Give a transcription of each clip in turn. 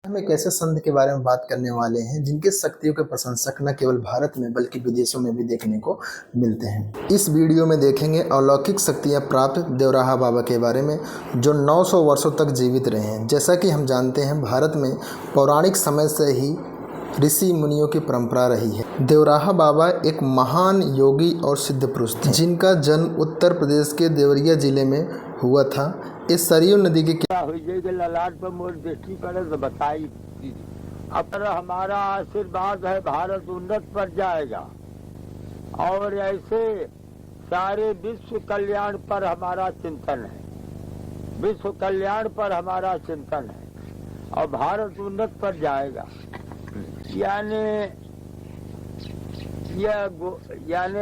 हम एक ऐसे संत के बारे में बात करने वाले हैं जिनके शक्तियों के प्रशंसक न केवल भारत में बल्कि विदेशों में भी देखने को मिलते हैं। इस वीडियो में देखेंगे अलौकिक शक्तियां प्राप्त देवराहा बाबा के बारे में, जो 900 वर्षों तक जीवित रहे हैं। जैसा कि हम जानते हैं, भारत में पौराणिक समय से ही ऋषि मुनियों की परंपरा रही है। देवराहा बाबा एक महान योगी और सिद्ध पुरुष थे, जिनका जन्म उत्तर प्रदेश के देवरिया जिले में हुआ था। इस सरयू नदी के ललाट पर मोर दृष्टि पड़े तो बताई। अब हमारा आशीर्वाद है, भारत उन्नत पर जाएगा और ऐसे सारे विश्व कल्याण पर हमारा चिंतन है। विश्व कल्याण पर हमारा चिंतन है और भारत उन्नत पर जाएगा। यानी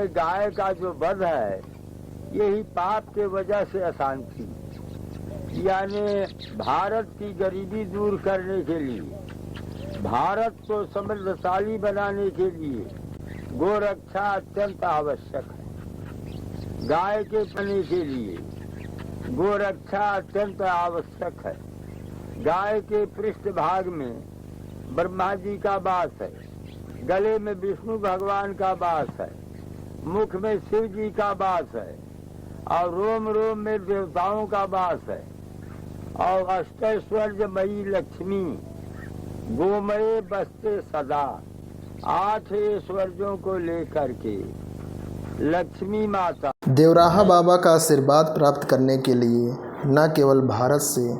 गाय का जो वध है, यही पाप के वजह से अशांति, यानी भारत की गरीबी दूर करने के लिए, भारत को समृद्धशाली बनाने के लिए गोरक्षा अत्यंत आवश्यक है। गाय के पने के लिए गोरक्षा अत्यंत आवश्यक है। गाय के पृष्ठ भाग में ब्रह्मा जी का वास है, गले में विष्णु भगवान का वास है, मुख में शिव जी का वास है और रोम रोम में देवताओं का वास है। और अष्टैश्वर्यमयी लक्ष्मी गोमय बसते सदा, 8 ऐश्वर्यों को लेकर के लक्ष्मी माता। देवराहा बाबा का आशीर्वाद प्राप्त करने के लिए न केवल भारत से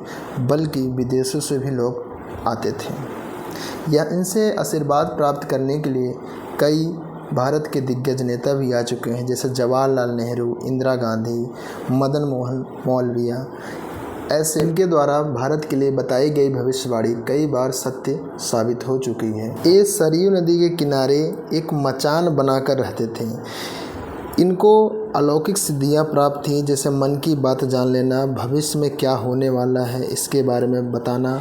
बल्कि विदेशों से भी लोग आते थे। या इनसे आशीर्वाद प्राप्त करने के लिए कई भारत के दिग्गज नेता भी आ चुके हैं, जैसे जवाहरलाल नेहरू, इंदिरा गांधी, मदन मोहन मालवीय। ऐसे इनके द्वारा भारत के लिए बताई गई भविष्यवाणी कई बार सत्य साबित हो चुकी है। ये सरयू नदी के किनारे एक मचान बनाकर रहते थे। इनको अलौकिक सिद्धियां प्राप्त थीं, जैसे मन की बात जान लेना, भविष्य में क्या होने वाला है इसके बारे में बताना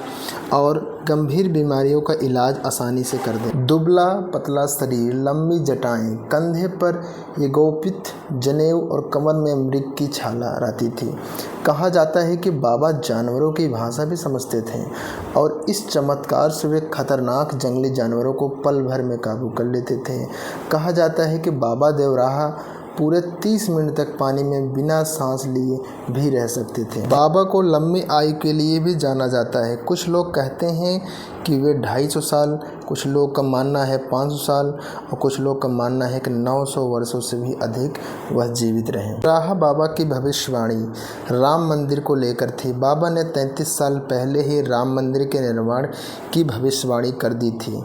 और गंभीर बीमारियों का इलाज आसानी से कर दें। दुबला पतला शरीर, लंबी जटाएं, कंधे पर ये गोपित जनेऊ और कमर में मृग की छाला रहती थी। कहा जाता है कि बाबा जानवरों की भाषा भी समझते थे और इस चमत्कार से वे खतरनाक जंगली जानवरों को पल भर में काबू कर लेते थे। कहा जाता है कि बाबा देवराहा पूरे 30 मिनट तक पानी में बिना सांस लिए भी रह सकते थे। बाबा को लंबी आयु के लिए भी जाना जाता है। कुछ लोग कहते हैं कि वे 250 साल, कुछ लोग का मानना है 500 साल और कुछ लोग का मानना है कि 900 वर्षों से भी अधिक वह जीवित रहे। देवराहा बाबा की भविष्यवाणी राम मंदिर को लेकर थी। बाबा ने 33 साल पहले ही राम मंदिर के निर्माण की भविष्यवाणी कर दी थी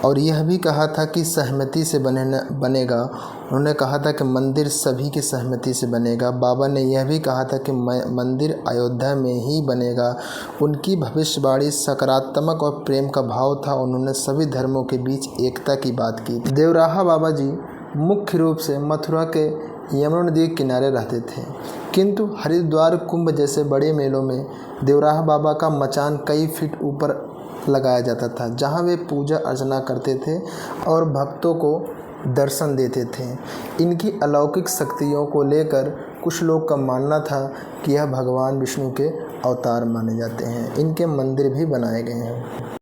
और यह भी कहा था कि सहमति से बनेगा। उन्होंने कहा था कि मंदिर सभी की सहमति से बनेगा। बाबा ने यह भी कहा था कि मंदिर अयोध्या में ही बनेगा। उनकी भविष्यवाणी सकारात्मक और प्रेम का भाव था। उन्होंने सभी धर्मों के बीच एकता की बात की। देवराहा बाबा जी मुख्य रूप से मथुरा के यमुना नदी के किनारे रहते थे, किंतु हरिद्वार, कुंभ जैसे बड़े मेलों में देवराहा बाबा का मचान कई फीट ऊपर लगाया जाता था, जहां वे पूजा अर्चना करते थे और भक्तों को दर्शन देते थे। इनकी अलौकिक शक्तियों को लेकर कुछ लोग का मानना था कि यह भगवान विष्णु के अवतार माने जाते हैं। इनके मंदिर भी बनाए गए हैं।